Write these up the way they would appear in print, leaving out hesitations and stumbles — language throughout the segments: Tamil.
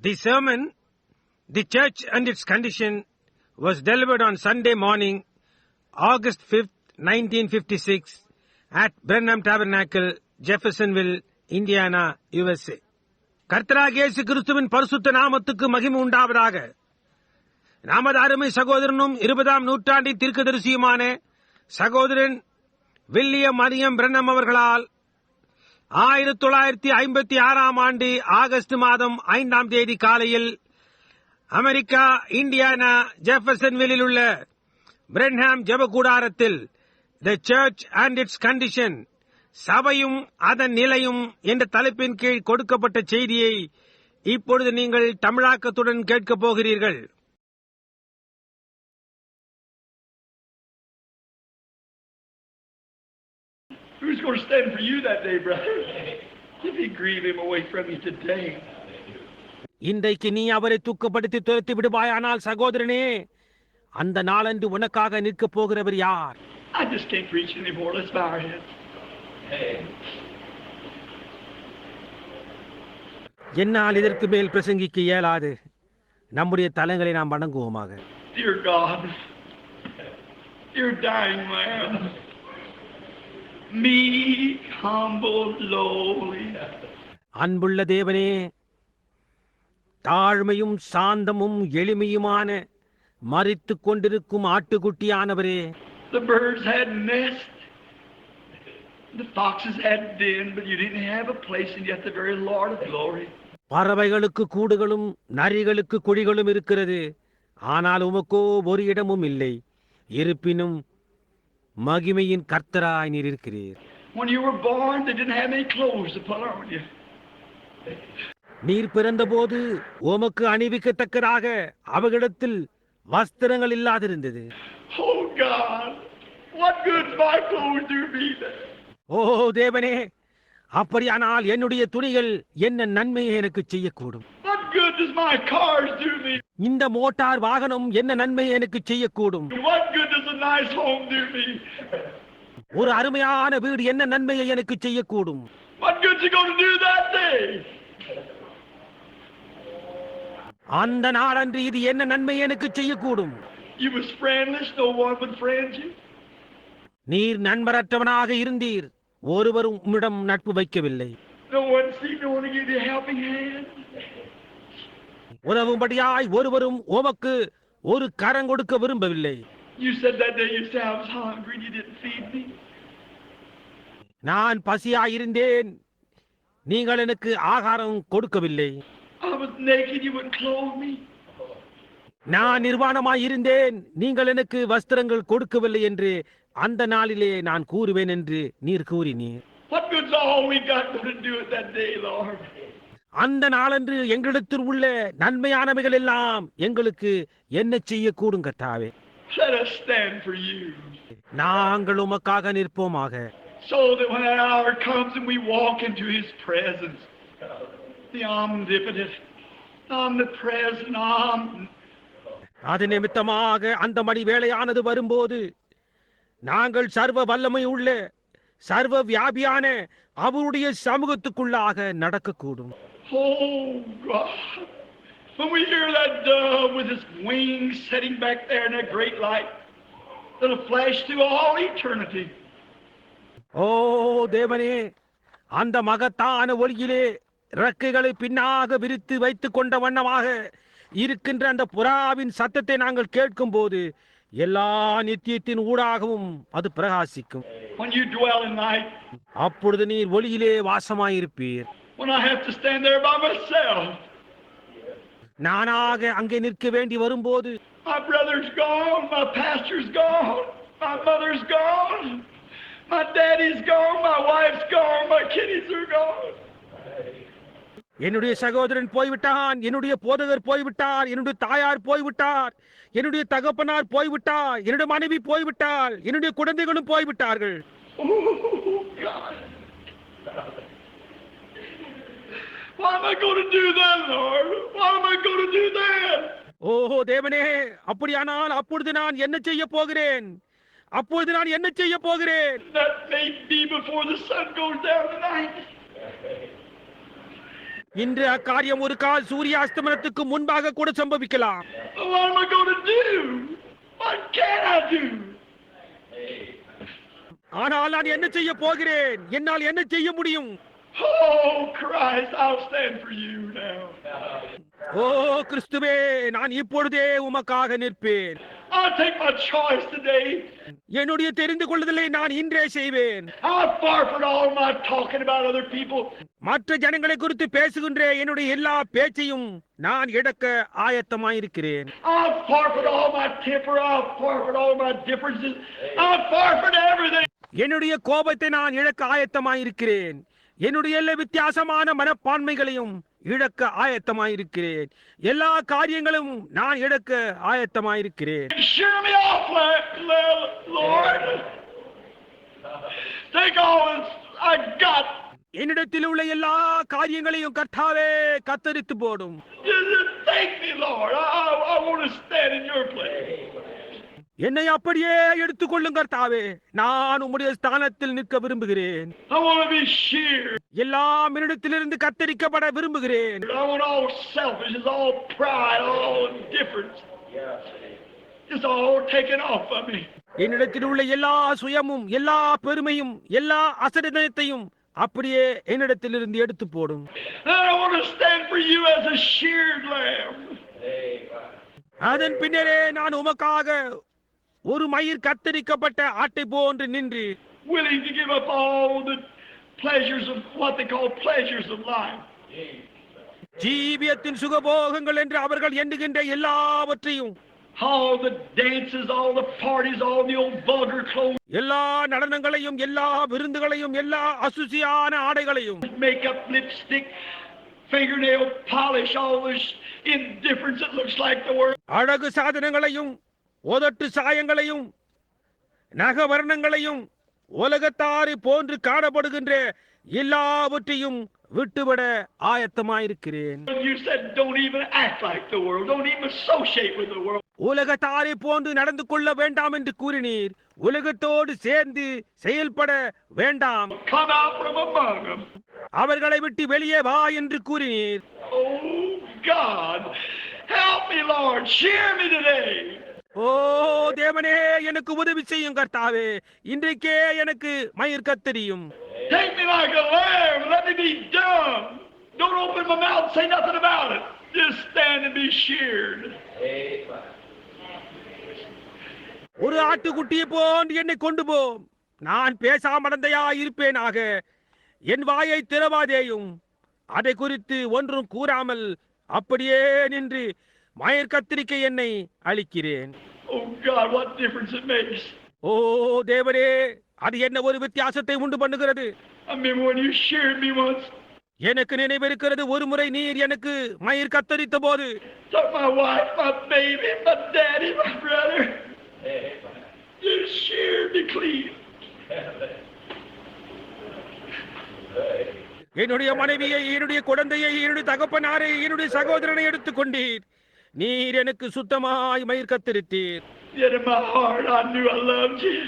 The sermon, The Church and Its Condition, was delivered on Sunday morning, August 5th, 1956, at Brenham Tabernacle, Jeffersonville, Indiana, USA. கர்த்தராகிய இயேசு கிறிஸ்துவின் பரிசுத்த நாமத்துக்கு மகிமை உண்டாவதாக. நமது அருமை சகோதரனும் 20ஆம் நூற்றாண்டின் தீர்க்கதரிசியுமான சகோதரன் வில்லியம் மரியம் பிரென்னம் அவர்களால் 1956ஆம் ஆண்டு ஆகஸ்ட் மாதம் 5ஆம் தேதி காலையில் அமெரிக்கா, இண்டியானா, ஜெஃபர்சன்வில்லில் உள்ள பிரென்ஹாம் ஜெபக்கூடாரத்தில் the church and its condition, சபையும் அதன் நிலையும் என்ற தலைப்பின் கீழ் கொடுக்கப்பட்ட செய்தியை இப்பொழுது நீங்கள் தமிழாக்கத்துடன் கேட்கப் போகிறீர்கள். Who's going to stand for you that day, brother? If he grieve him away from you today. இன்றைக்கு நீ அவரை தூக்கப்படுத்தி துரத்தி விடுவாயானால் சகோதரனே, அந்த நாளன்று உனக்காக நிற்கப் போகிறவர் யார்? I just can't preach anymore. Let's bow our heads. என்னால் இதற்கு மேல் பிரசங்கிக்க இயலாது. நம்முடைய தலங்களை நாம் வணங்குவோமாக. Dear God, dear dying man, meek, humble, lowly. அன்புள்ள தேவனே, தாழ்மையும் சாந்தமும் எளிமையுமான மரித்துக் கொண்டிருக்கும் ஆட்டுக்குட்டியானவரே. The birds had nests, the foxes had den, but you didn't have a place, and yet the very Lord of glory. பறவைகளுக்கு கூடுகளும் நரிகளுக்கு குழிகளும் இருக்கிறது, ஆனால் உமக்கோ ஒரு இடமும் இல்லை. இருப்பினும் மகிமையின் கர்த்தராய் நீர் இருக்கிறீர். When you were born, they didn't have any clothes to put on you. நீர் பிறந்தபோது உமக்கு அணிவிக்கத்தக்கதாக அவர்களிடத்தில் வஸ்திரங்கள் இல்லாதிருந்தது. Oh God, what good my clothes do me then? ஓ தேவனே, அப்படியானால் என்னுடைய துணிகள் என்ன நன்மையை எனக்கு செய்யக்கூடும்? What good does my cars do me? இந்த மோட்டார் வாகனம் என்ன நன்மையை எனக்கு செய்யக்கூடும்? What good does a nice home do me? ஒரு அருமையான வீடு என்ன நன்மையை எனக்கு செய்யக்கூடும்? What good's it going to do that day? அந்த நாளன்று இது என்ன நன்மை எனக்கு செய்யக்கூடும்? You was friendless, no one would friend you. நீர் நண்பரற்றவனாக இருந்தீர், ஒருவரும் உம்மிடம் நட்பு வைக்கவில்லை. No one seemed to want to give you a helping hand. உதவும்படியாய் ஒருவரும் உமக்கு ஒரு கரம் கொடுக்க விரும்பவில்லை. You said that day, you said I was hungry and you didn't feed me. நான் பசியாயிருந்தேன், நீங்கள் எனக்கு ஆகாரம் கொடுக்கவில்லை. I was naked, you wouldn't clothe me. நான் நிர்வாணமாயிருந்தேன், நீங்கள் எனக்கு வஸ்திரங்கள் கொடுக்கவில்லை என்று அந்த நாளிலே நான் கூறுவேன் என்று நீர் கூறினீர். What good's all we got going to do it that day, Lord? அந்த நாளன்று எங்களிடத்தில் உள்ள நன்மையானவைகள் எல்லாம் எங்களுக்கு என்ன செய்யக்கூடும் கர்த்தாவே? Let us stand for you. நாங்கள் உமக்காக நிற்போமாக. So that when that hour comes and we walk into His presence, the omnipotent, omnipresent, அது நிமித்தமாக அந்த மணி வேளையானது வரும்போது நாங்கள் சர்வ வல்லமை உள்ள சர்வ வியாபியான அவருடைய சமூகத்துக்குள்ளாக நடக்கக்கூடும். Oh God, when we hear that dove with its wings sitting back there in that great light, that'll flash through all eternity. ஓ தேவனே, அந்த மகத்தான ஒளியிலே இறக்கைகளை பின்னாக விரித்து வைத்துக் கொண்ட வண்ணமாக இருக்கின்ற அந்த புறாவின் சத்தத்தை நாங்கள் கேட்கும் போது எல்லா நித்தியத்தின் ஊடாகவும் அது பிரகாசிக்கும். When you dwell in light, அப்பொழுது நீர் ஒளியிலே வாசமாயிருப்பீர். when I have to stand there by myself, நானாக அங்கே நிற்க வேண்டி வரும்போது, my brother's gone, my pastor's gone, my mother's gone, my daddy's gone, my wife's gone, my kiddies are gone. என்னுடைய சகோதரன் போய்விட்டான், என்னுடைய போதகர் போய்விட்டார், என்னுடைய தாயார் போய்விட்டார், என்னுடைய தகப்பனார் போய்விட்டார், என்னுடைய மனைவி போய்விட்டாள், என்னுடைய குழந்தைகளும் போய்விட்டார்கள். Oh God, what am I going to do then, Lord? What am I going to do then? ஓஹோ தேவனே, அப்படியானால் அப்பொழுது நான் என்ன செய்ய போகிறேன்? அப்பொழுது நான் என்ன செய்ய போகிறேன்? That may be before the sun goes down tonight. இன்று அக்காரியம் ஒரு கால் சூரிய அஸ்தமனத்துக்கு முன்பாக கூட சம்பவிக்கலாம். What am I going to do? What can I do? ஆனால் நான் என்ன செய்ய போகிறேன்? என்னால் என்ன செய்ய முடியும்? Oh, Christ, I'll stand for you now. ஓ கிறிஸ்துவே, நான் இப்பொழுதே உமக்காக நிற்பேன். I'll take my choice today. என்னுடைய தெரிந்து கொள்ளுதலை நான் இன்றே செய்வேன். I'll forfeit all my talking about other people. மற்ற ஜனங்களை குறித்து பேசுகின்ற என்னுடைய எல்லா பேச்சையும் நான் இழக்க ஆயத்தமாயிருக்கிறேன். I'll forfeit all my temper. I'll forfeit all my differences. I'll forfeit everything. என்னுடைய கோபத்தை நான் இழக்க ஆயத்தமாயிருக்கிறேன். என்னுடைய எல்லா வித்தியாசமான மனப்பான்மைகளையும் இழக்க ஆயத்தமாயிருக்கிறேன். எல்லா காரியங்களும் நான் இழக்க ஆயத்தமாயிருக்கிறேன். Shear me off, Lord. Take all this I got. என்னிடத்தில் உள்ள எல்லா காரியங்களையும் கர்த்தாவே கத்தரித்து போடும். Just take me, Lord. I want to stand in your place. என்னை அப்படியே எடுத்துக்கொள்ளும் கர்த்தாவே, நான் உம்முடைய ஸ்தானத்தில் நிற்க விரும்புகிறேன். I want to be sheared. எல்லாம் என்னிடத்திலிருந்து கத்தரிக்கப்பட விரும்புகிறேன். I want all selfishness, all pride, all indifference. Just all taken off of me. என்னிடத்தில் உள்ள எல்லா சுயமும் எல்லா பெருமையும் எல்லா அசரிதனத்தையும் அப்படியே என்னிடத்திலிருந்து எடுத்து போடும். I want to stand for you as a sheared lamb. அதன் பின்னரே நான் உமக்காக ஒரு மயிர் கத்தரிக்கப்பட்ட ஆட்டை போன்று நின்று Willing to give up all the pleasures of what they call pleasures of life. ஜீவியத்தின் சுகபோகங்கள் என்று அவர்கள் எண்ணுகின்ற எல்லாவற்றையும், All the dances, all the parties, all the old vulgar clothes, எல்லா நடனங்களையும் எல்லா விருந்துகளையும் எல்லா அசுசியான ஆடைகளையும், makeup, lipstick, fingernail polish, all this indifference that looks like the world. அழகு சாதனங்களையும் உதட்டு சாயங்களையும் நகவர்ணங்களையும் உலகத்தாரை போன்று காணப்படுகின்ற எல்லாவற்றையும் விட்டுவிட ஆயத்தமாயிருக்கிறேன். You said don't even act like the world, don't even associate with the world. உலகத்தாரை போன்று நடந்து கொள்ள வேண்டாம் என்று கூறினீர். உலகத்தோடு சேர்ந்து செயல்பட வேண்டாம். Come out from among them. அவர்களை விட்டு வெளியே வா என்று கூறினீர். Oh God, help me, Lord, cheer me today. ஓ தேவனே, எனக்கு உதவி செய்யும் கர்த்தாவே, இன்றைக்கே எனக்கு மயிர் கத்தரியும். Take me like a lamb, let me be dumb. Don't open my mouth and say nothing about it. Just stand and be sheared. ஒரு ஆட்டுக்குட்டியை போன்று என்னை கொண்டு போ. நான் பேசாமடந்தையா இருப்பேனாக. என் வாயை திறவாதேயும். அதை குறித்து ஒன்றும் கூறாமல் அப்படியே நின்று மயிர் கத்திரிக்கை என்னை அளிக்கிறேன். Oh God, what difference it makes. ஓ தேவனே, அது என்ன ஒரு வித்தியாசத்தை உண்டு பண்ணுகிறது. I remember when you sheared me once. எனக்கு நினைவிருக்கிறது, ஒரு முறை நீர் எனக்கு மயிர் கத்தரித்த போது Took my wife, my baby, my daddy, my brother. You sheared me clean. என்னுடைய மனைவியை, என்னுடைய குழந்தையை, என்னுடைய தகப்பனாரை, என்னுடைய சகோதரனை எடுத்துக்கொண்டீர். நீர் எனக்கு சுத்தமாய் மயிர் கத்தரித்தீர். Yet in my heart I knew I loved you.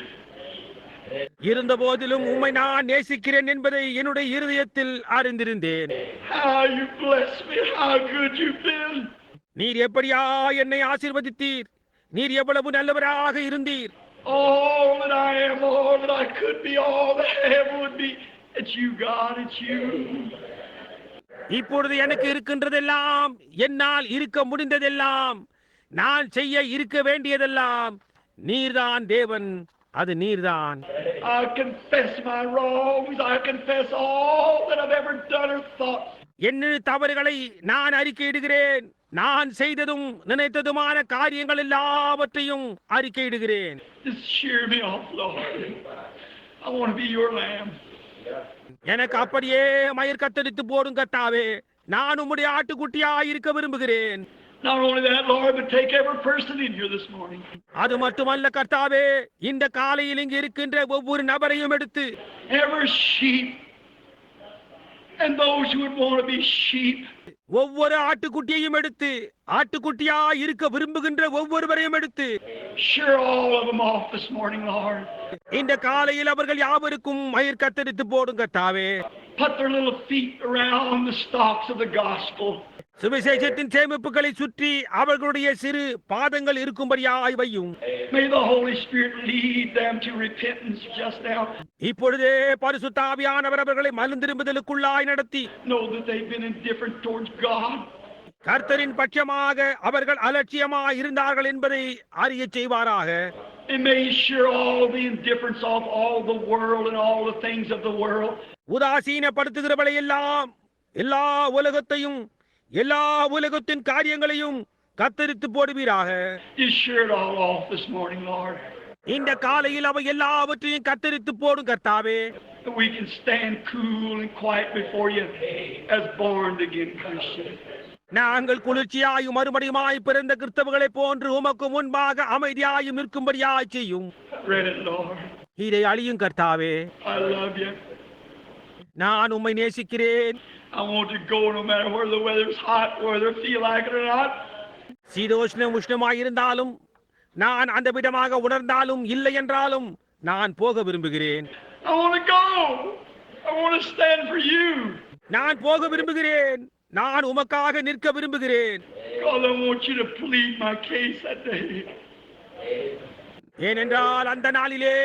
இருந்த போதிலும் உம்மை நான் நேசிக்கிறேன் என்பதை என்னுடைய இருதயத்தில் அறிந்திருந்தேன். How you blessed me, how good you've been. நீர் எப்படியா என்னை ஆசீர்வதித்தீர். நீர் எவ்வளவு நல்லவராக இருந்தீர். All that I am, all that I could be, all that heaven would be. It's you, God, it's you. இப்பொழுது எனக்கு இருக்கின்றதெல்லாம், என்னால் இருக்க முடிந்ததெல்லாம், நான் செய்ய இருக்க வேண்டியதெல்லாம் நீர்தான் தேவன், அது நீர்தான். I confess my wrongs. I confess all that I've ever done or thought. என்னுடைய தவறுகளை நான் அறிக்கையிடுகிறேன். நான் செய்ததும் நினைத்ததுமான காரியங்கள் எல்லாவற்றையும் அறிக்கையிடுகிறேன். Just shear me off, Lord. I want to be your lamb. எனக்கு அப்படியே மயிர் கத்தரித்து போடும் கர்த்தாவே, நான் உம்முடைய ஆட்டுக்குட்டியாய் இருக்க விரும்புகிறேன். Not only that, Lord, but take every person in here this morning. அது மட்டுமல்ல கர்த்தாவே, இந்த காலையில் இங்கு இருக்கின்ற ஒவ்வொரு நபரையும் எடுத்து, Every sheep and those who would want to be sheep. ஒவ்வொரு ஆட்டுக்குட்டியையும் எடுத்து, ஆட்டுக்குட்டியா இருக்க விரும்புகின்ற ஒவ்வொருவரையும் எடுத்து, Shear all of them off this morning, Lord. இந்த காலையில் அவர்கள் யாவருக்கும் மயிர் கத்தரித்து போடும் கர்த்தாவே. put their little feet around the stalks of the gospel. சுவிசேஷத்தின் சேமிப்புகளை சுற்றி அவர்களுடைய சிறு பாதங்கள் இருக்கும்படியாய் வையும். May the Holy Spirit lead them to repentance just now. இப்பொழுதே பரிசுத்த ஆவியானவர் அவர்களை மனந்திரும்புதலுக்குள்ளாய் நடத்தி, Know that they've been indifferent towards God. கர்த்தரின் பட்சமாக அவர்கள் அலட்சியமாய் இருந்தார்கள் என்பதை அறிய செய்வாராக. And may He share all the indifference of all the world and all the things of the world. உதாசீனப்படுத்துகிறவளை எல்லாம், எல்லா உலகத்தையும், எல்லா உலகத்தின் காரியங்களையும் கத்தரித்து போடுவீராக. You share it all off this morning, Lord. இந்த காலையில் அவை எல்லாவற்றையும் கத்தரித்து போடும் கர்த்தாவே. That we can stand cool and quiet before You as born again Christians. நாங்கள் குளிர்ச்சியாயும் மறுபடியுமாய் பிறந்த கிறிஸ்தவர்களை போன்று உமக்கு முன்பாக அமைதியாயும் இருக்கும்படியாய் செய்யும். Read it, Lord. இதை அழியும் கர்த்தாவே. I love You. நான் உம்மை நேசிக்கிறேன். I want to go no matter whether the weather's hot, whether I feel like it or not. சீதோஷ்ணம் உஷ்ணமாயிருந்தாலும், நான் அந்த விதமாக உணர்ந்தாலும் இல்லை என்றாலும் நான் போக விரும்புகிறேன். I want to go. I want to stand for You. நான் போக விரும்புகிறேன். நான் உமக்காக நிற்க விரும்புகிறேன். God, I want You to plead my case that day. ஏனென்றால் அந்த நாளிலே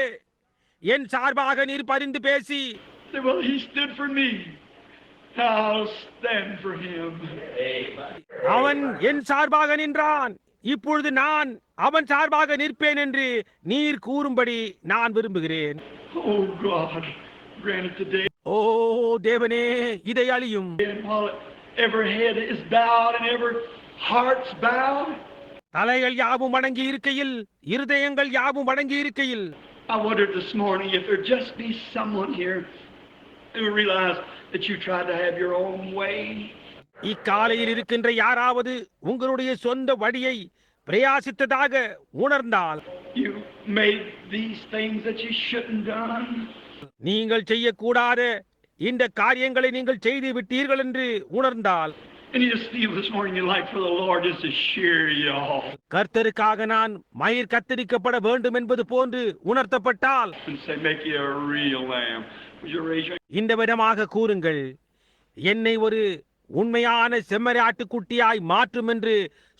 என் சார்பாக நீர் பரிந்து பேசி, Well, He stood for me. I'll stand for Him. அவன் என் சார்பாக நின்றான், இப்பொழுது நான் அவன் சார்பாக நிற்பேன் என்று நீர் கூறும்படி நான் விரும்புகிறேன். Oh God, grant it today. ஓ தேவனே, இதை அழியும். And while every head is bowed and every heart's bowed, தலைகள் யாவும் அடங்கி இருக்கையில், இருதயங்கள் யாவும் அடங்கி இருக்கையில், I wondered this morning if there just be someone here who realize that you tried to have your own way. இக்காலையில் இருக்கின்ற யாராவது உங்களுடைய சொந்த வழியை பிரயாசித்ததாக உணர்ந்தால், You made these things that you shouldn't done. நீங்கள் செய்யக்கூடாத இந்த காரியங்களை நீங்கள் செய்து விட்டீர்கள் என்று உணர்ந்தால், And you just feel this morning you like for the Lord just to share you all. கர்த்தருக்காக நான் மயிர் கத்தரிக்கப்பட வேண்டும் என்பது போன்று உணர்த்தப்பட்டால், And say, make you a real lamb. Would you raise your... இந்த விதமாக கூறுங்கள், என்னை ஒரு உண்மையான செம்மறியாட்டுக்குட்டியாய் மாற்றும் என்று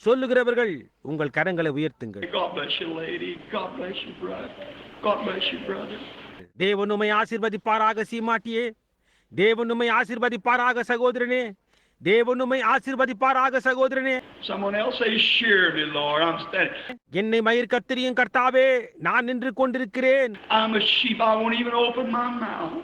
சொல்லுகிறவர்கள் உங்கள் கரங்களை உயர்த்துங்கள். God bless you, lady. God bless you, brother. God bless you, brother. தேவன் உம்மை ஆசீர்வதிப்பாராக சீமாட்டியே. தேவன் உம்மை ஆசீர்வதிப்பாராக சகோதரனே. தேவன் உம்மை ஆசீர்வதிப்பாராக சகோதரனே. Someone else say, share me, Lord. I'm standing. என்னை மயிர் கத்தரியும் கர்த்தாவே, நான் நின்று கொண்டிருக்கிறேன். I'm a sheep. I won't even open my mouth.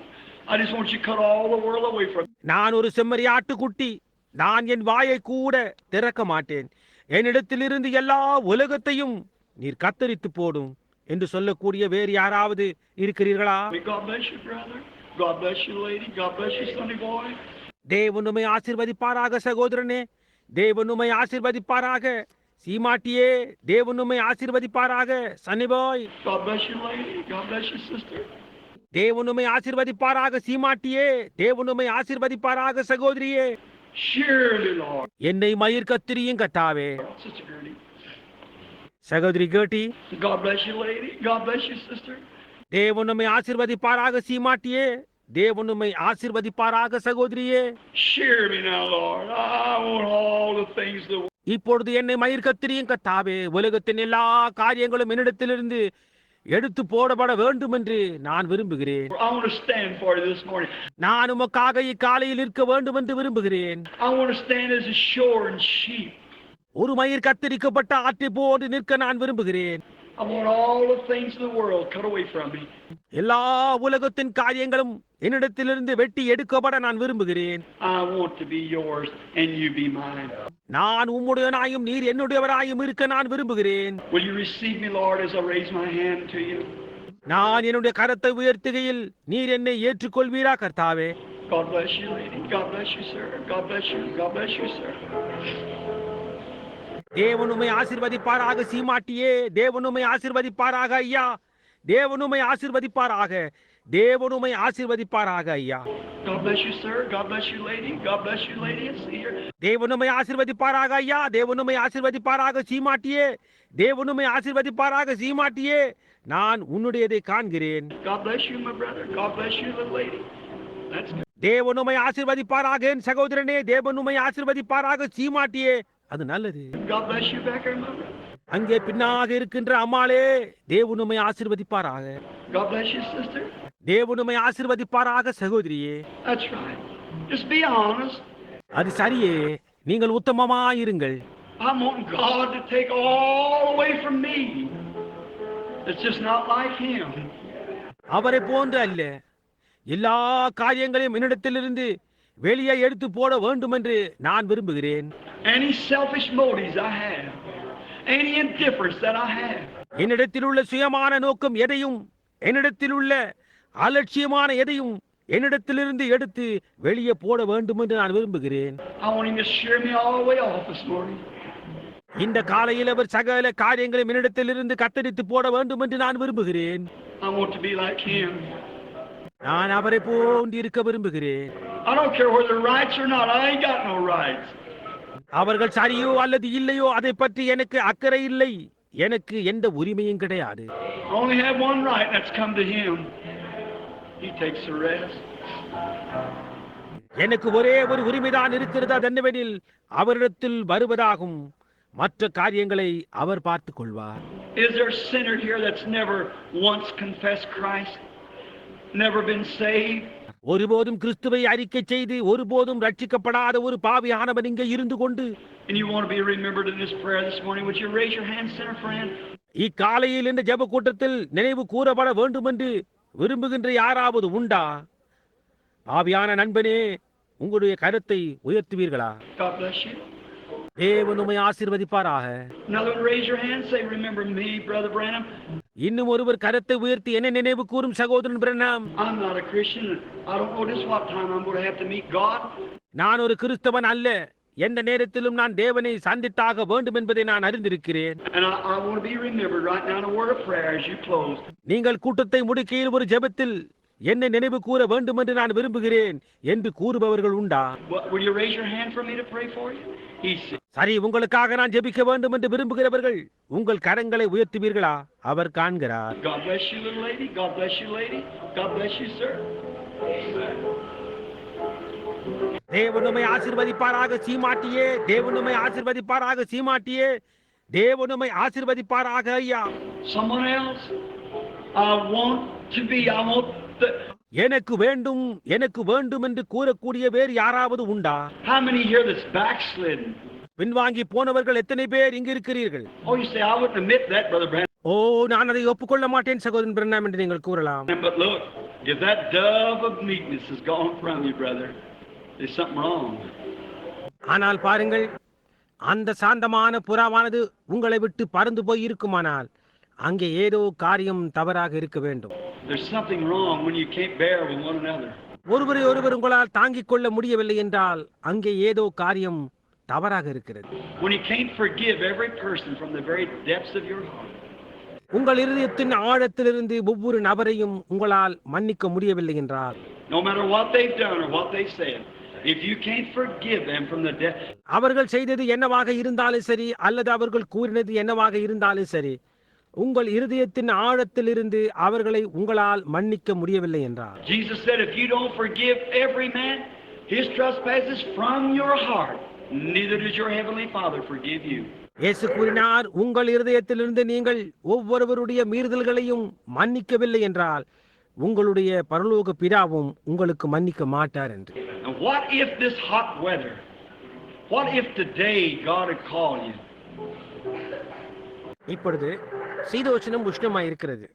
I just want you to cut all the world away from me. நான் ஒரு செம்மறியாட்டுக்குட்டி. நான் என் வாயை கூட திறக்க மாட்டேன். என்னிடத்திலிருந்து எல்லா உலகத்தையும் நீர் கத்தரித்து போடும் என்று சொல்லக்கூடிய வேறு யாராவது இருக்கிறீர்களா? God bless you, brother. God bless you, lady. God bless you, sonny boy. தேவன் உம்மை ஆசீர்வதிப்பாராக சகோதரனே. தேவன் உம்மை ஆசீர்வதிப்பாராக சீமாட்டியே. தேவன் உம்மை ஆசீர்வதிப்பாராக சன்னிபாய். God bless you, lady. God bless you, sister. தேவன் உம்மை ஆசீர்வதிப்பாராக சீமாட்டியே. தேவன் உம்மை ஆசீர்வதிப்பாராக சகோதரியே. Surely, Lord. என்னை மயிர் கத்திரியும் கத்தாவே. Sister Gertie. சகோதரி கேட்டி. God bless you, lady. God bless you, sister. தேவன் உம்மை ஆசீர்வதிப்பாராக சீமாட்டியே. தேவன் உம்மை ஆசீர்வதிப்பாராக சகோதரியே. Share me now, Lord. I want all the things that... இப்பொழுது என்னை மயிர் கத்திரியும் கத்தாவே. உலகத்தின் எல்லா காரியங்களும் என்னிடத்திலிருந்து எடுத்து போடப்பட வேண்டும் என்று நான் விரும்புகிறேன். I want to stand for you this morning. நான் உமக்காக இக்காலையில் இருக்க வேண்டும் என்று விரும்புகிறேன். I want to stand as a shorn sheep. ஒரு மயிர் கத்தரிக்கப்பட்ட ஆற்றை போன்று நிற்க நான் விரும்புகிறேன். I want all the things of the world cut away from me. எல்லா உலகத்தின் காரியங்களும் என்னிடத்திலிருந்து வெட்டி எடுக்கப்பட நான் விரும்புகிறேன். I want to be yours and you be mine. நான் உம்முடையவனாயும் நீர் என்னுடையவராயும் இருக்க நான் விரும்புகிறேன். Will you receive me, Lord, as I raise my hand to you? நான் என்னுடைய கரத்தை உயர்த்துகையில் நீர் என்னை ஏற்றுக்கொள்வீரா கர்த்தாவே? God bless you, lady. God bless you, sir. God bless you. God bless you, sir. தேவன் உம்மை ஆசீர்வதிப்பாராக சீமாட்டியே. தேவன் உம்மை ஆசீர்வதிப்பாராக ஐயா. தேவன் உம்மை ஆசீர்வதிப்பாராக. தேவன் உம்மை ஆசீர்வதிப்பாராக ஐயா. God bless you, sir. God bless you, lady. God bless you, lady. It's here. தேவன் உம்மை ஆசீர்வதிப்பாராக ஐயா. தேவன் உம்மை ஆசீர்வதிப்பாராக சீமாட்டியே. தேவன் உம்மை ஆசீர்வதிப்பாராக சீமாட்டியே. நான் உன்னுடையதை காண்கிறேன். God bless you, my brother. God bless you, little lady. That's தேவன் உம்மை ஆசீர்வதிப்பாராக என் சகோதரனே, தேவன் உம்மை ஆசீர்வதிப்பாராக சீமாட்டியே. அது நல்லது. God bless you back there, mother. அங்கே பின்னாக இருக்கின்ற அம்மாளே, தேவன் உம்மை ஆசீர்வதிப்பாராக. God bless you, sister. தேவன் உம்மை ஆசீர்வதிப்பாராக சகோதரியே. That's right. Just be honest. அது சரியே, நீங்கள் உத்தமமாயிருங்கள். I'm wanting God to take all away from me. It's just not like Him. அவரை போன்று அல்ல, எல்லா காரியங்களையும் என்னிடத்திலிருந்து வெளியே எடுத்து போட வேண்டும் என்று நான் விரும்புகிறேன். Any selfish motives I have, any indifference that I have, என்னிடத்தில் உள்ள சுயமான நோக்கம் எதையும், என்னிடத்தில் உள்ள அலட்சியமான எதையும் என்னிடத்திலிருந்து எடுத்து வெளியே போட வேண்டும் என்று நான் விரும்புகிறேன். I want Him to shear me all the way off this morning. இந்த காலையில் அவர் சகல காரியங்களையும் என்னிடத்திலிருந்து கத்தரித்து போட வேண்டும் என்று நான் விரும்புகிறேன். I want to be like Him. நான் அவரை போன்று இருக்க விரும்புகிறேன். I don't care whether they're rights or not. I ain't got no rights. அவர்கள் சரியோ அல்லது இல்லையோ அதை பற்றி எனக்கு அக்கறை இல்லை. எனக்கு எந்த உரிமையும் கிடையாது. I only have one right, and that's come to Him. He takes the rest. எனக்கு ஒரே ஒரு உரிமைதான் இருக்கிறது, அதென்னவெனில் அவரிடத்தில் வருவதாகும். மற்ற காரியங்களை அவர் பார்த்துக் கொள்வார். Is there a sinner here that's never once confessed Christ, never been saved? ஒருபோதும் கிறிஸ்துவை அறிக்கை செய்து ஒருபோதும் ரட்சிக்கப்படாத ஒரு பாவியானவன் இங்கே இருந்து கொண்டு, And you want to be remembered in this prayer this morning? Would you raise your hand, sinner friend? இக்காலையில் இந்த ஜெப கூட்டத்தில் நினைவு கூறப்பட வேண்டும் என்று விரும்புகின்ற யாராவது உண்டா? பாவியான நண்பனே, உங்களுடைய கருத்தை உயர்த்துவீர்களா? God bless you. தேவன் உம்மை ஆசீர்வதிப்பாராக. Another one, raise your hand. Say, remember me, Brother Branham. இன்னும் ஒருவர் கரத்தை உயர்த்தி என்ன நினைவு கூறும் சகோதரன் பிரண்ணாம். I'm not a Christian. I don't know just what time I'm going to have to meet God. நான் ஒரு கிறிஸ்தவன் அல்ல. எந்த நேரத்திலும் நான் தேவனை சந்தித்தாக வேண்டும் என்பதை நான் அறிந்திருக்கிறேன். And I want to be remembered right now in a word of prayer as you close. நீங்கள் கூட்டத்தை முடிக்கையில் ஒரு ஜெபத்தில் என்னை நினைவு கூற வேண்டும் என்று நான் விரும்புகிறேன் என்று கூறுபவர்கள் உண்டா? Will you raise your hand for me to pray for you? சரி, உங்களுக்காக நான் ஜெபிக்க வேண்டும் என்று விரும்புகிறவர்கள் உங்கள் கரங்களை உயர்த்துவீர்களா? அவர் காண்கிறார். God bless you, little lady. God bless you, lady. God bless you, sir. தேவன் உம்மை ஆசீர்வதிப்பாராக சீமாட்டியே. தேவன் உம்மை ஆசீர்வதிப்பாராக சீமாட்டியே. தேவன் உம்மை ஆசீர்வதிப்பாராக ஐயா. Someone else? I want to be. I want the. எனக்கு வேண்டும், எனக்கு வேண்டும் என்று கூறக்கூடிய வேறு யாராவது உண்டா? How many here that's backslidden? பின்வாங்கி போனவர்கள் எத்தனை பேர் இங்கு இருக்கிறீர்கள்? Oh, you say I wouldn't admit that, Brother Branham. ஓ, நான் அதை ஒப்புக்கொள்ள மாட்டேன் சகோதரன் பிரண்ணாம் என்று நீங்கள் கூறலாம். But look, if that dove of meekness is gone from you, brother, there's something wrong. ஆனால் பாருங்கள், அந்த சாந்தமான புறாவானது உங்களை விட்டு பறந்து போய் இருக்குமானால் அங்கே ஏதோ காரியம் தவறாக இருக்க வேண்டும். There's something wrong when you can't bear with one another. ஒருவரை ஒருவர் உங்களால் தாங்கிக் கொள்ள முடியவில்லை என்றால் அங்கே ஏதோ காரியம் தவறாக இருக்கிறது. When you can't forgive every person from the very depths of your heart. உங்கள் இருதயத்தின் ஆழத்திலிருந்து ஒவ்வொரு நபரையும் உங்களால் மன்னிக்க முடியவில்லை என்றால், No matter what they've done or what they've said, if you can't forgive them from the depths. அவர்கள் செய்தது என்னவாக இருந்தாலும் சரி அல்லது அவர்கள் கூறினது என்னவாக இருந்தாலும் சரி, உங்கள் இருதயத்தின் ஆழத்திலிருந்து அவர்களை உங்களால் மன்னிக்க முடியவில்லை என்றார். Jesus said, if you don't forgive every man his trespasses from your heart, neither does your heavenly Father forgive you. இயேசு கூறினார், உங்கள் இருதயத்திலிருந்து நீங்கள் ஒவ்வொருவருடைய மீறுதல்களையும் மன்னிக்கவில்லை என்றால் உங்களுடைய பரலோக பிதாவும் உங்களுக்கு மன்னிக்க மாட்டார் என்று. And what if this hot weather, what if today God had called you? இப்பொழுது சீதோஷணம் உஷ்ணமாய் இருக்கிறது.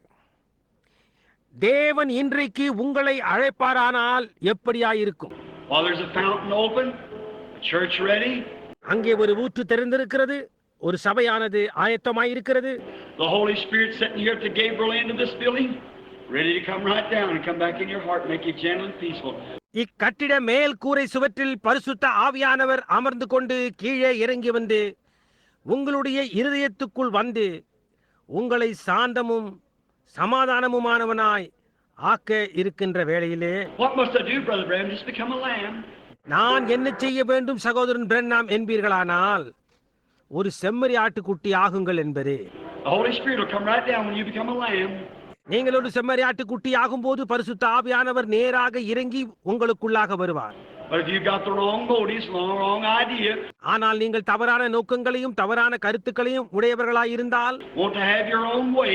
தேவன் இன்றைக்கு உங்களை அழைப்பாரானால் எப்படியாயிருக்கும்? While there's a fountain open, a church ready, அங்கே ஒரு ஊற்று திறந்திருக்கிறது, ஒரு சபையானது ஆயத்தமாயிருக்கிறது. the Holy Spirit sitting here at the Gabriel end of this building, ready to come right down and come back in your heart, make you gentle and peaceful. இக்கட்டிட மேல் கூரை சுவற்றில் பரிசுத்த ஆவியானவர் அமர்ந்து கொண்டு கீழே இறங்கி வந்து உங்களுடைய இருதயத்துக்குள் வந்து உங்களை சாந்தமும் சமாதானமுமானவனாய் ஆக்க இருக்கின்ற வேளையிலே, What must I do, Brother Branham? Just become a lamb? நான் என்ன செய்ய வேண்டும் சகோதரன் பிரண்ணாம் என்பீர்களானால், ஒரு செம்மறி ஆட்டுக்குட்டி ஆகுங்கள் என்பதே. The Holy Spirit will come right down when you become a lamb. நீங்கள் ஒரு செம்மறியாட்டுக்குட்டி ஆகும்போது பரிசுத்த ஆவியானவர் நேராக இறங்கி உங்களுக்குள்ளாக வருவார். But if you've got the wrong motives, wrong idea, ஆனால் நீங்கள் தவறான நோக்கங்களையும் தவறான கருத்துக்களையும் உடையவர்களாய் இருந்தால், want to have your own way,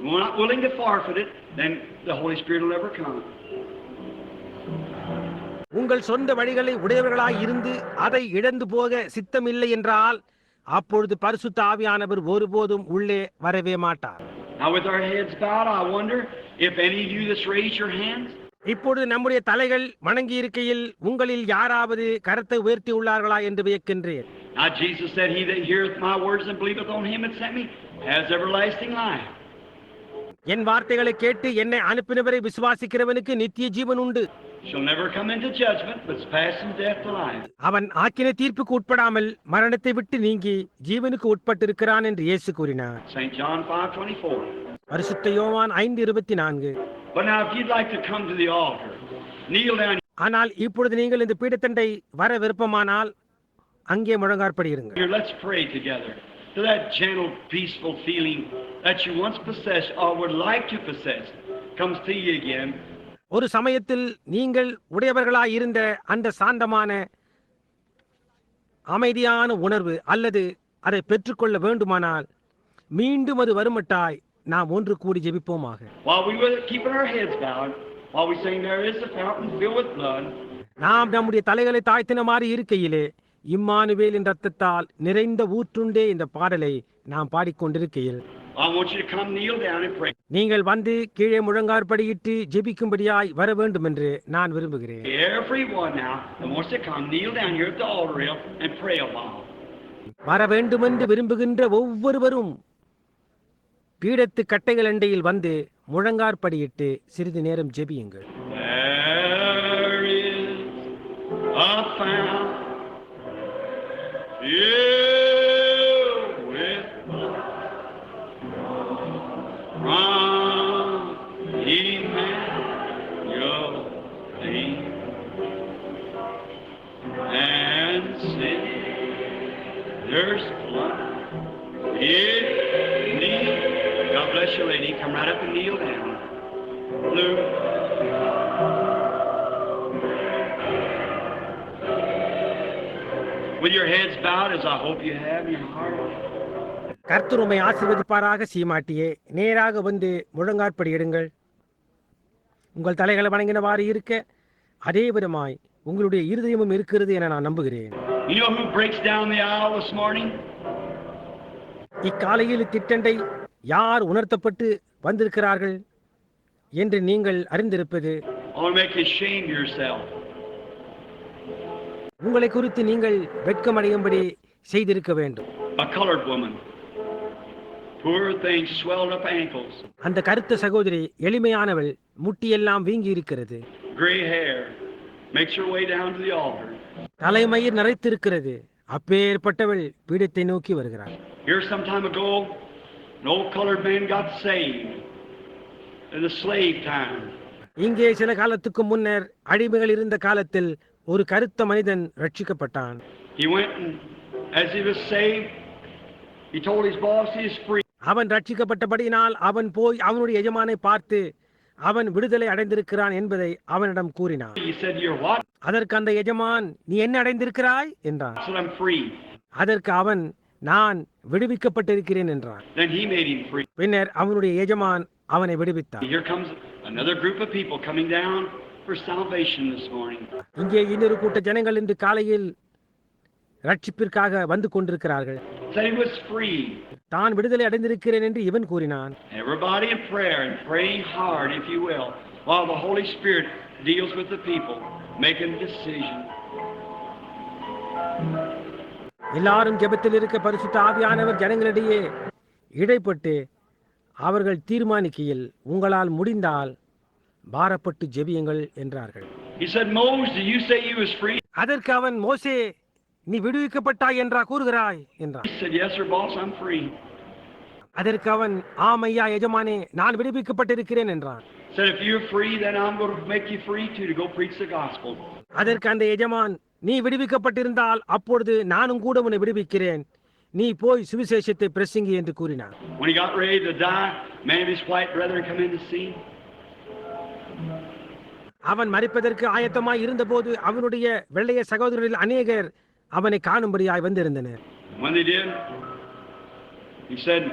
you're not willing to forfeit it, then the Holy Spirit will never come. உங்கள் சொந்த வழிகளை உடையவர்களாய் இருந்து அதை இழந்து போக சித்தமில்லை என்றால் அப்பொழுது பரிசுத்த ஆவியானவர் ஒருபோதும் உள்ளே வரவே மாட்டார். Now with our heads bowed, I wonder if any of you that's raised your hands, இப்பொழுது நம்முடைய தலைகள் வணங்கி இருக்கையில் உங்களில் யாராவது கரத்தை உயர்த்தி உள்ளார்களா என்று வியக்கின்றேன். now Jesus said, he that heareth my words and believeth on him that sent me has everlasting life. என் வார்த்தைகளை கேட்டு என்னை அனுப்பினவரை விசுவாசிக்கிறவனுக்கு நித்திய ஜீவன் உண்டு. Shall never come into judgment, but pass from death to life. அவன் ஆக்கினை தீர்ப்புக்கு உட்படாமல் மரணத்தை விட்டு நீங்கி ஜீவனுக்கு உட்பட்டிருக்கிறான் என்று இயேசு கூறினார். St. John 5:24. பரிசுத்த யோவான் 5:24. But now if you'd like to come to the altar, kneel down. ஆனால் இப்பொழுது நீங்கள் இந்த பீடத்தண்டை வர விருப்பமானால் அங்கே முழங்காற்படியிருங்கள். Here, let's pray together to that gentle, peaceful feeling that you once possessed or would like to possess comes to you again. ஒரு சமயத்தில் நீங்கள் உடையவர்களாய் இருந்த அந்த சாந்தமான அமைதியான உணர்வு அல்லது அதை பெற்றுக்கொள்ள வேண்டுமானால் மீண்டும் அது வருமட்டாய் நாம் ஒன்று கூடி ஜெபிப்போமாக. While we were keeping our heads bowed, while we sing there is a fountain filled with blood, நாம் நம்முடைய தலைகளை தாழ்த்தின மாதிரி இருக்கையிலே இம்மானுவேலின் இரத்தத்தால் நிறைந்த ஊற்றுண்டே இந்த பாடலை நாம் பாடிக்கொண்டிருக்கையில் I want you to come kneel down and pray. நீங்கள் வந்து கீழே முழங்காற்படியிட்டு ஜெபிக்கும்படியாய் வர வேண்டும் என்று நான் விரும்புகிறேன். Everyone now that wants to come kneel down here at the altar rail and pray a while. வர வேண்டும் என்று விரும்புகின்ற ஒவ்வொருவரும் பீடத்து கட்டைகள் அண்டையில் வந்து முழங்காற்படியிட்டு சிறிது நேரம் ஜெபியுங்கள். There is a fountain filled with blood from Emmanuel and sin. There's blood in me. God bless you, lady. Come right up and kneel down. Blue. With your heads bowed, as I hope you have in your heart. கர்த்தர் உம்மை ஆசீர்வதிப்பாராக. சீமாட்டியே, நேராக வந்து முழங்காற்படியிடுங்கள். உங்கள் தலைகளை வணங்கினவாறு இருக்க அதே விதமாய் உங்களுடைய இருதயமும் இருக்கிறது என நான் நம்புகிறேன். You know who breaks down the aisle this morning? இக்காலையில் திட்டண்டை யார் உணர்த்தப்பட்டு வந்திருக்கிறார்கள் என்று நீங்கள் அறிந்திருப்பது, I want to make you ashamed of yourself. உங்களை குறித்து நீங்கள் வெட்கமடையும்படி செய்திருக்க வேண்டும். A colored woman. Poor thing, swelled up ankles. அந்த கருத்த சகோதரி எளிமையானவள், முட்டியெல்லாம் வீங்கி இருக்கிறது. Gray hair. Makes your way down to the altar. தலைமயிர் நரைத்திருக்கிறது. அப்பேற்பட்டவள் பீடத்தை நோக்கி வருகிறாள். Here some time ago, an old colored man got saved in the slave time. இங்கே சில காலத்துக்கு முன்னர் அடிமைகள் இருந்த காலத்தில் ஒரு கருத்த மனிதன் ரட்சிக்கப்பட்டான். He went and as he was saved, he told his boss he is free. அவன் ரட்சிக்கப்பட்டபடியினால் அவன் போய் அவனுடைய எஜமானை பார்த்து அவன் விடுதலை அடைந்திருக்கிறான் என்பதை அவனிடம் கூறினான். He said, "You're what?" அதற்கு அந்த எஜமான், "நீ என்ன அடைந்திருக்கிறாய்?" என்றான். I said, "I'm free." அதற்கு அவன், "நான் விடுவிக்கப்பட்டிருக்கிறேன்" என்றான். Then he made him free. பின்னர் அவனுடைய எஜமான் அவனை விடுவித்தான். Here comes another group of people coming down for salvation this morning. இங்கே இன்னொரு கூட்ட ஜனங்கள் இன்று காலையில் ரட்சிப்பிற்காக வந்து கொண்டிருக்கிறார்கள். Said he was free. தான் விடுதலை அடைந்திருக்கிறேன் என்று இவன் கூறினான். Everybody in prayer and praying hard, if you will, while the Holy Spirit deals with the people, making a decision. எல்லாரும் ஜெபத்தில் இருக்க பரிசுத்த ஆவியானவர் ஜனங்களிடையே இடைப்பட்டு அவர்கள் தீர்மானிக்கையில் உங்களால் முடிந்தால் பாரப்பட்டு ஜெபியுங்கள் என்றார்கள். He said, "Moses, do you say you was free?" அதற்கு அவன், "மோசே, நீ விடுவிக்கப்பட்டாய் என்றா கூறுகிறாய்?" என்றான். He said, "Yes, sir, boss, I'm free." அதற்கு அவன், "ஆம் ஐயா எஜமானே, நான் விடுவிக்கப்பட்டிருக்கிறேன்" என்றான். Said, "If you're free, then I'm going to make you free too to go preach the gospel." அதற்கு அந்த எஜமான், "நீ விடுவிக்கப்பட்டிருந்தால் அப்பொழுது நானும் கூட உன்னை விடுவிக்கிறேன், நீ போய் சுவிசேஷத்தை பிரசங்கி" என்று கூறினான். When he got ready to die, Many of his white brethren come in to see him. அவன் மரிப்பதற்கு ஆயத்தமாய் இருந்தபோது அவனுடைய வெள்ளைய சகோதரரில் அநேகர் அவனை காணும்படியாய் வந்திருந்தனர். When they did, he said,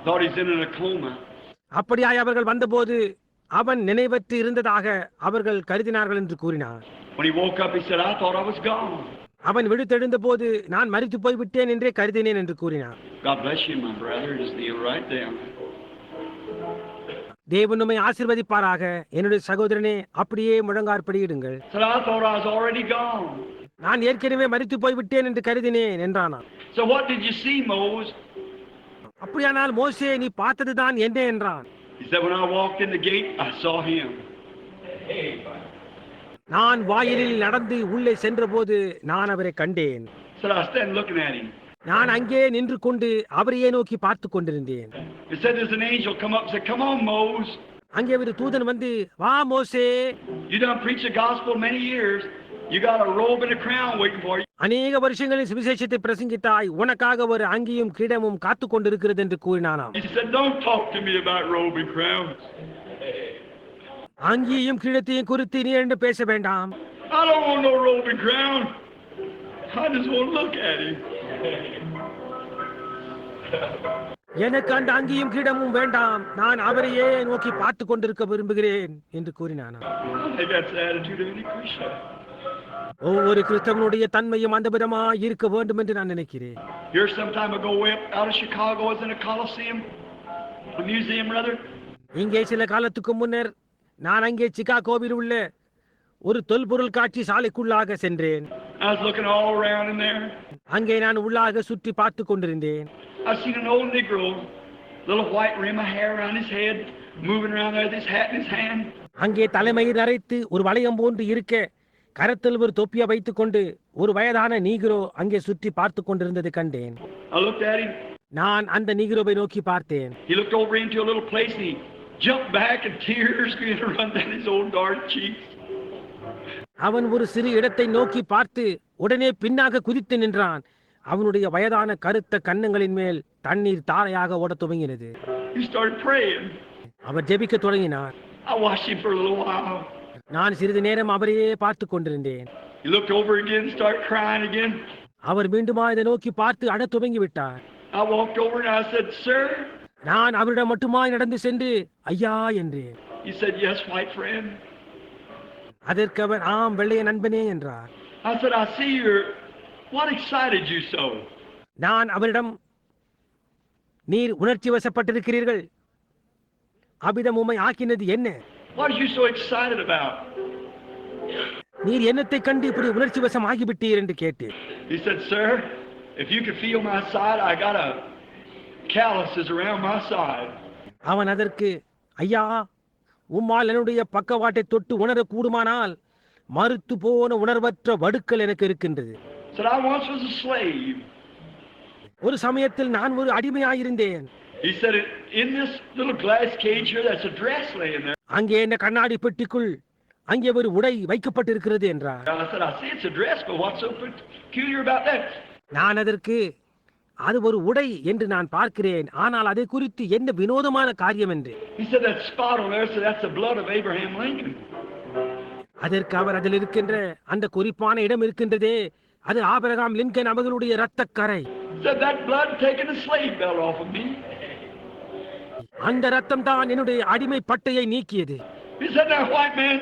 thought he's in a coma. அப்படியாய் அவர்கள் வந்தபோது அவன் நினைவற்று இருந்ததாக அவர்கள் கருதினார்கள் என்று கூறினார். When he woke up, he said, I thought I was gone. அவன் விழுத்தெழுந்த போது நான் மரித்து போய்விட்டேன் என்றே கருதினேன் என்று கூறினார். God bless you, my brother. Just kneel right down. தேவன் உம்மை ஆசீர்வதிப்பாராக. என்னுடைய சகோதரனே, அப்படியே முழங்காற்படியிடுங்கள். Said, I thought I was already gone. நான் ஏற்கனவே மரித்து போய்விட்டேன் என்று கருதினேன் என்றானான். So what did you see, Moses? அப்படியானால் மோசே, நீ பார்த்ததுதான் என்ன என்றான். He said, when I walked in the gate, I saw him. நான் வாயிலில் நடந்து உள்ளே சென்றபோது நான் அவரை கண்டேன். Said, I stand looking at him. நான் அங்கே நின்று கொண்டு அவரையே நோக்கி பார்த்து கொண்டிருந்தேன். He said, there's an angel come up and said, come on, Moses. அங்கே ஒரு தூதன் வந்து, வா மோசே, You done preached the gospel many years. You got a robe and a crown waiting for you. அநேக வருஷங்களில் சுவிசேஷத்தை பிரசங்கித்தாய், உனக்காக ஒரு அங்கியும் கிரீடமும் காத்து கொண்டிருக்கிறது என்று கூறினானாம். He said, don't talk to me about robe and crowns. அங்கியும் கிரீடத்தையும் குறித்து நீ என்று பேச வேண்டாம். I don't want no robe and crown. I just want to look at him. எனக்கு அந்த அங்கியும் கிரீடமும் வேண்டாம், நான் அவரையே நோக்கி பார்த்து கொண்டிருக்க விரும்புகிறேன் என்று கூறினானாம். I think that's the attitude of any Christian. ஒவ்வொரு கிறிஸ்தவனுடைய தன்மையும் அந்த விதமாய் இருக்க வேண்டும் என்று நான் நினைக்கிறேன். Here some time ago, way up out of Chicago, I was in a Coliseum, a museum rather. இங்கே சில காலத்துக்கு முன்னர் நான் அங்கே சிகாகோவில் உள்ள ஒரு தொல்பொருள் காட்சி சாலைக்குள்ளாக சென்றேன். I was looking all around in there. அங்கே நான் உள்ளாக சுற்றி பார்த்து கொண்டிருந்தேன். I seen an old Negro, little white rim of hair around his head, moving around there with his hat in his hand. அங்கே தலைமையில் அரைத்து ஒரு வளையம் போன்று இருக்க கரத்தில் ஒரு தொப்பியை வைத்துக் கொண்டு ஒரு வயதான நீக்ரோ அங்கே சுற்றி பார்த்து கொண்டிருந்ததை கண்டேன். I looked at him. நான் அந்த நீக்ரோவை நோக்கி பார்த்தேன். He looked over into a little place and he jumped back and tears began to run down his old dark cheeks. அவன் ஒரு சிறு இடத்தை நோக்கி பார்த்து உடனே பின்னாக குதித்து நின்றான். அவனுடைய வயதான கருத்த கன்னங்களின் மேல் தண்ணீர் தாரையாக ஓடத் துவங்கினது. He started praying. அவர் ஜெபிக்க தொடங்கினார். I watched him for a little while. நான் சிறிது நேரம் அவரையே பார்த்து கொண்டிருந்தேன். He looked over again and started crying again. அவர் மீண்டுமா இதை நோக்கி பார்த்து அழத் துவங்கி விட்டார். I walked over and I said, sir. நான் அவரிடம் மட்டுமாய் நடந்து சென்று ஐயா என்றேன். He said, yes, white friend. அதற்கு அவர் ஆம் வெள்ளைய நண்பனே என்றார். I said, I see you're, what excited you so? நான் அவரிடம், நீர் உணர்ச்சி வசப்பட்டிருக்கிறீர்கள், அபிதம் உம்மை ஆக்கினது என்ன? What are you so excited about? நீர் என்னத்தை கண்டு இப்படி உணர்ச்சி வசம் ஆகிவிட்டீர் என்று கேட்டேன். He said, sir, if you could feel my side, I got a calluses around my side. அவன் அதற்கு, ஐயா, உம்மால் என்னுடைய பக்கவாட்டை தொட்டு உணர கூடுமானால் மறுத்து போன உணர்வற்ற வடுக்கள் எனக்கு இருக்கின்றது. Said, I once was a slave. ஒரு சமயத்தில் நான் ஒரு அடிமையாயிருந்தேன். He said, in this little glass cage here, that's a dress laying there. அங்கே என்ன கண்ணாடி பெட்டிக்குள் அங்கே ஒரு உடை வைக்கப்பட்டிருக்கிறது என்றார். I said, I see it's a dress, but what's so peculiar about that? நான் அதற்கு, அது ஒரு உடை என்று நான் பார்க்கிறேன், ஆனால் அதை குறித்து என்ன வினோதமான காரியம் என்று. He said, that spot on there, so that's the blood of Abraham Lincoln. அதற்கு அவர், அதில் இருக்கின்ற அந்த குறிப்பான இடம் இருக்கின்றதே, அது ஆபிரகாம் லிங்கன் அவர்களுடைய இரத்தக்கரை. Said that blood taking the slave belt off of me. அந்த ரத்தம் தான் என்னுடைய அடிமை பட்டையை நீக்கியது. He said, now white man,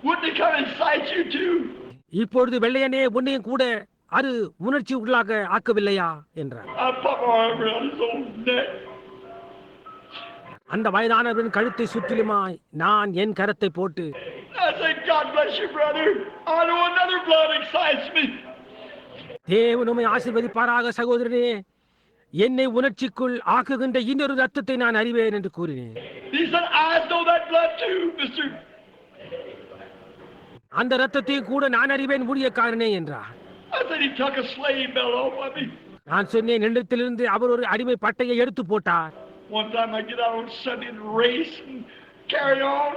wouldn't it come incite you too? இப்பொழுது வெள்ளையனே, உன்னையும் கூட அது உணர்ச்சி உள்ளாக ஆக்கவில்லையா என்றார். I put my arm around his old neck. அந்த வயதானவரின் கழுத்தை சுற்றிலுமாய் நான் என் கரத்தை போட்டு, I said, God bless you, brother. I know another blood excites me. தேவன் உம்மை ஆசீர்வதிப்பாராக சகோதரனே, என்னை உணர்ச்சிக்குள் ஆக்குகின்ற இன்னொரு ரத்தத்தை நான் அறிவேன் என்று கூறினேன். He said, I know that blood too, mister. அந்த ரத்தத்தையும் கூட நான் அறிவேன் ஊழியக்காரனே என்றார். I said, he took a slave belt off of me. நான் சொன்னேன், என்னிடத்திலிருந்து அவர் ஒரு அடிமை பட்டையை எடுத்து போட்டார். One time I get out on Sunday and race and carry on,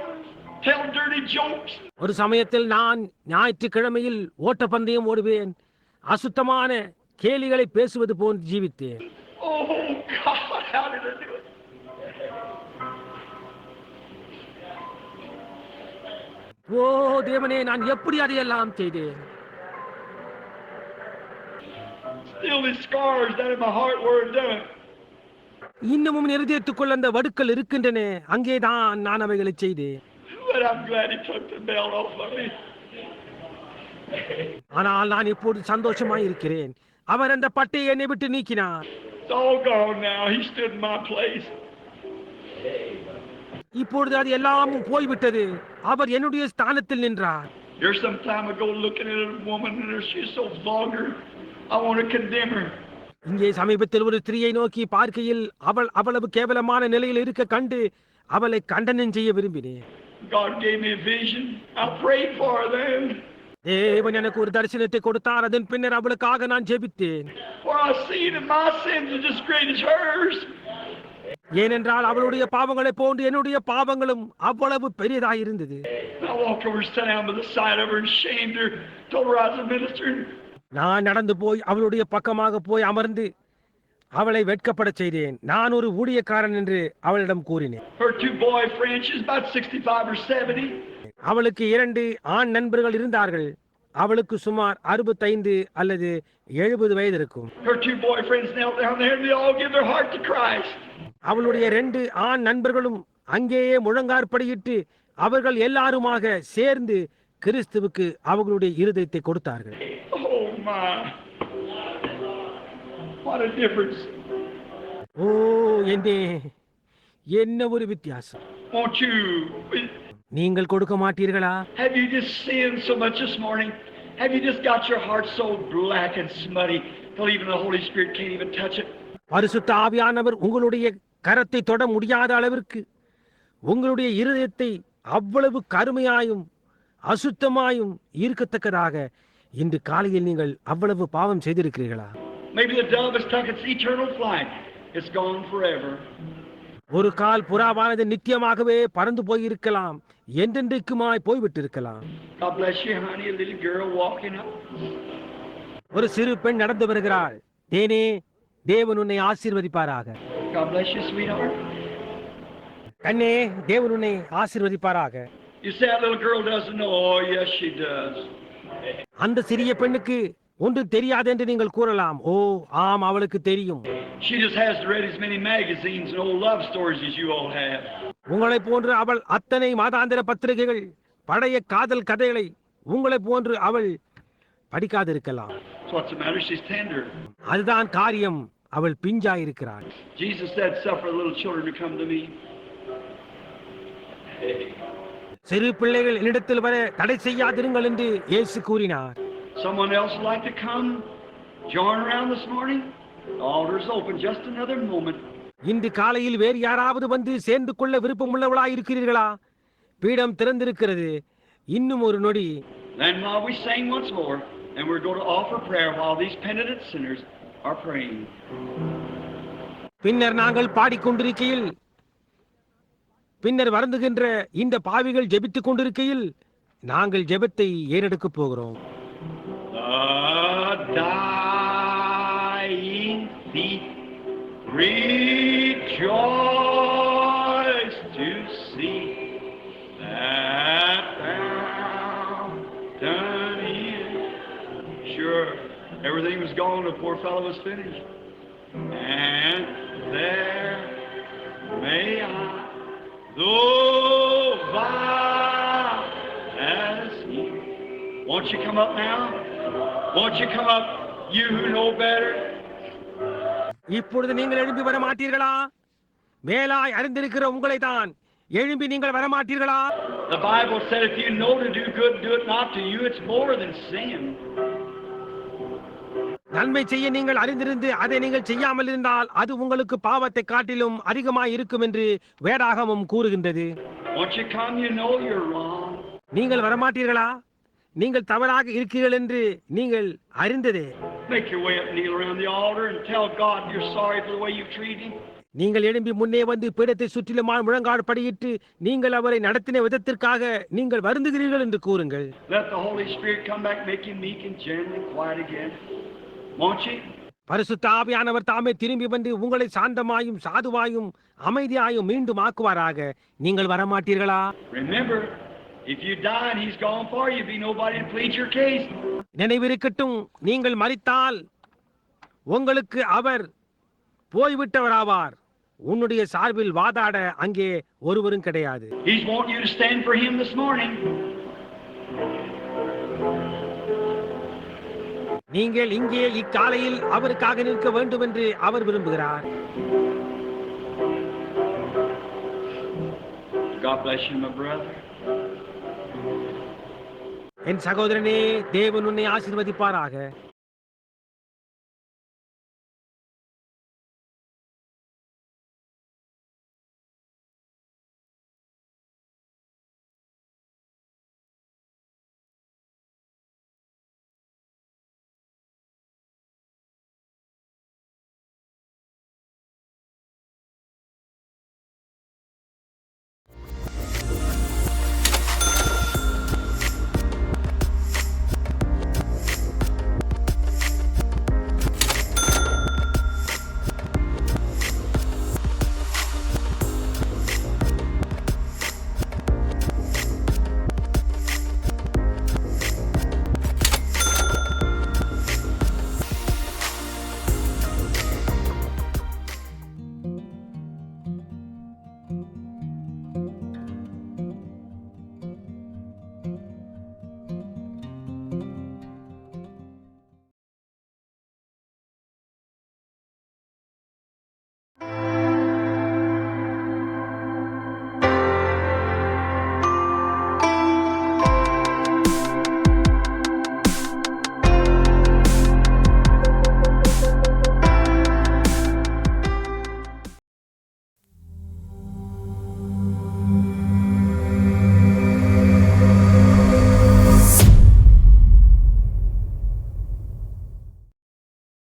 tell dirty jokes. ஒரு சமயத்தில் நான் ஞாயிற்றுக்கிழமையில் ஓட்டப்பந்தயம் ஓடுவேன், அசுத்தமான கேலிகளை பேசுவது போன்று ஜீவித்தேன். Oh, God, how did I do it? ஓ தேவனே, நான் எப்படி அதையெல்லாம் செய்தேன்? Still the scars that in my heart were done. இன்னமும் இருதயத்துக்குள் அந்த வடுக்கள் இருக்கின்றன. அங்கேதான் நான் அவைகளை செய்தேன். But I'm glad he took the belt off of me. ஆனால் நான் இப்போது சந்தோஷமாய் இருக்கிறேன். அவர் அந்த பட்டையை என்னை விட்டு நீக்கினார். It's all gone now. He stood in my place. இப்பொழுது அது எல்லாமும் போய்விட்டது. அவர் என்னுடைய ஸ்தானத்தில் நின்றார். Here's some time ago looking at a woman and she's so vulgar. I want to condemn her. இங்கே சமீபத்தில் ஒரு ஸ்திரீயை நோக்கி பார்க்கையில் அவள் அவ்வளவு கேவலமான நிலையில் இருக்க கண்டு அவளை கண்டனம் செய்ய விரும்பினேன். God gave me a vision. I prayed for her then. தேவன் எனக்கு ஒரு தரிசனத்தை கொடுத்தார். அதன் பின்னர் அவளுக்காக நான் ஜெபித்தேன். For I see that my sins are just great as hers. ஏனென்றால் அவளுடைய பாவங்களை போன்று என்னுடைய பாவங்களும் அவ்வளவு பெரியதாய் இருந்தது. I walked over, sat down by the side of her and shamed her, told her I was a minister. நான் நடந்து போய் அவளுடைய பக்கமாக போய் அமர்ந்து அவளை வெட்கப்பட செய்தேன். நான் ஒரு ஊழியக்காரன் என்று அவளிடம் கூறினேன். Her two boy friends, she's about 65 or 70. அவளுக்கு 2 ஆண் நண்பர்கள் இருந்தார்கள். அவளுக்கு சுமார் 65 அல்லது 70 வயது இருக்கும். Her two boyfriends knelt down there and they all give their heart to Christ. அவளுடைய 2 ஆண் நண்பர்களும் அங்கேயே முழங்காற்படியிட்டு அவர்கள் எல்லாருமாக சேர்ந்து கிறிஸ்துவுக்கு அவர்களுடைய இருதயத்தை கொடுத்தார்கள். Oh my! What a difference! ஓ என்ன ஒரு வித்தியாசம்! Won't you? நீங்கள் கொடுக்க மாட்டீர்களா? Have you just sinned so much this morning? Have you just got your heart so black and smutty till even the Holy Spirit can't even touch it? பரிசுத்த ஆவியானவர் உங்களுடைய கரத்தை தொட முடியாத அளவிற்கு உங்களுடைய இருதயத்தை அவ்வளவு கருமையாயும் அசுத்தமாயும் இருக்கத்தக்கதாக இன்று காலையில் நீங்கள் அவ்வளவு பாவம் செய்திருக்கிறீர்களா? Maybe the dove has took its eternal flight. It's gone forever. ஒரு கால் புறாவானது நித்தியமாகவே பறந்து போயிருக்கலாம், என்றென்றைக்குமாய் போய்விட்டிருக்கலாம். God bless you, honey. A little girl walking up. ஒரு சிறு பெண் நடந்து வருகிறாள். தேனே, தேவன் உன்னை ஆசீர்வதிப்பாராக. God bless you, sweetheart. கண்ணே, தேவன் உன்னை ஆசீர்வதிப்பாராக. You say that little girl doesn't know. Oh, yes, she does. அந்த சிறிய பெண்ணுக்கு ஒன்றும் தெரியாது என்று நீங்கள் கூறலாம். ஓ ஆம், அவளுக்கு தெரியும். She just has read as many magazines and old love stories as you all have. உங்களை போன்று அவள் அத்தனை மாதாந்திர பத்திரிகைகள், பழைய காதல் கதைகளை உங்களை போன்று அவள் படிக்காதிருக்கலாம். So what's the matter? She's tender. அதுதான் காரியம், அவள் பிஞ்சாயிருக்கிறாள். Jesus said, "Suffer little children to come to me." சிறு பிள்ளைகள் என்னிடத்தில் வர தடை செய்யாதிருங்கள் என்று இயேசு கூறினார். Someone else would like to come join around this morning? The altar's open. Just another moment. இன்று காலையில் வேறு யாராவது வந்து சேர்ந்து கொள்ள விருப்பமுள்ளவளாய் இருக்கிறீர்களா? பீடம் திறந்திருக்கிறது. இன்னும் ஒரு நொடி. Then while we sing once more, and we're going to offer prayer while these penitent sinners are praying. பின்னர் நாங்கள் பாடிக்கொண்டிருக்கையில், பின்னர் வருந்துகின்ற இந்த பாவிகள் ஜெபித்துக் கொண்டிருக்கையில் நாங்கள் ஜெபத்தை ஏறெடுக்கப் போகிறோம். The dying thief rejoiced to see that fountain is. Sure, everything was gone. The poor fellow was finished. And there may I, though vile as he. Won't you come up now? Won't you come up, you who know better? இப்பொழுது நீங்கள் எழும்பி வர மாட்டீர்களா? மேலாய் அறிந்திருக்கிற உங்களை தான் எழும்பி நீங்கள் வர மாட்டீர்களா? The Bible said if you know to do good, do it not to you. It's more than sin. நன்மை செய்ய நீங்கள் அறிந்திருந்து அதை நீங்கள் செய்யாமல் இருந்தால் அது உங்களுக்கு பாவத்தை காட்டிலும் அதிகமாய் இருக்கும் என்று வேதாகமம் கூறுகின்றது. Once you come, you know you're wrong. நீங்கள் வரமாட்டீர்களா? நீங்கள் தவறாக இருக்கிறீர்கள் என்று நீங்கள் அறிந்ததே. Make your way up, kneel around the altar and tell God you're sorry for the way you've treated him. நீங்கள் எழும்பி முன்னே வந்து பீடத்தை சுற்றிலுமாய் முழங்கால் படியிட்டு நீங்கள் அவரை நடத்தின விதத்திற்காக நீங்கள் வருந்துகிறீர்கள் என்று கூறுங்கள். Let the Holy Spirit come back, make you meek and gentle and quiet again. Won't you? பரிசுத்த ஆவியானவர் தாமே திரும்பி வந்து உங்களை சாந்தமாயும் சாதுவாயும் அமைதியாயும் மீண்டும் ஆக்குவாராக. நீங்கள் வரமாட்டீர்களா? Remember, if you die and he's gone for you, be nobody to plead your case. நினைவிருக்கட்டும், நீங்கள் மரித்தால் உங்களுக்கு அவர் போய்விட்டவராவார். உன்னுடைய சார்பில் வாதாட அங்கே ஒருவரும் கிடையாது. He's wanting you to stand for him this morning. நீங்கள் இங்கே இக்காலையில் அவருக்காக நிற்க வேண்டும் என்று அவர் விரும்புகிறார். God bless you, my brother. என் சகோதரனே, தேவன் உன்னை ஆசீர்வதிப்பாராக.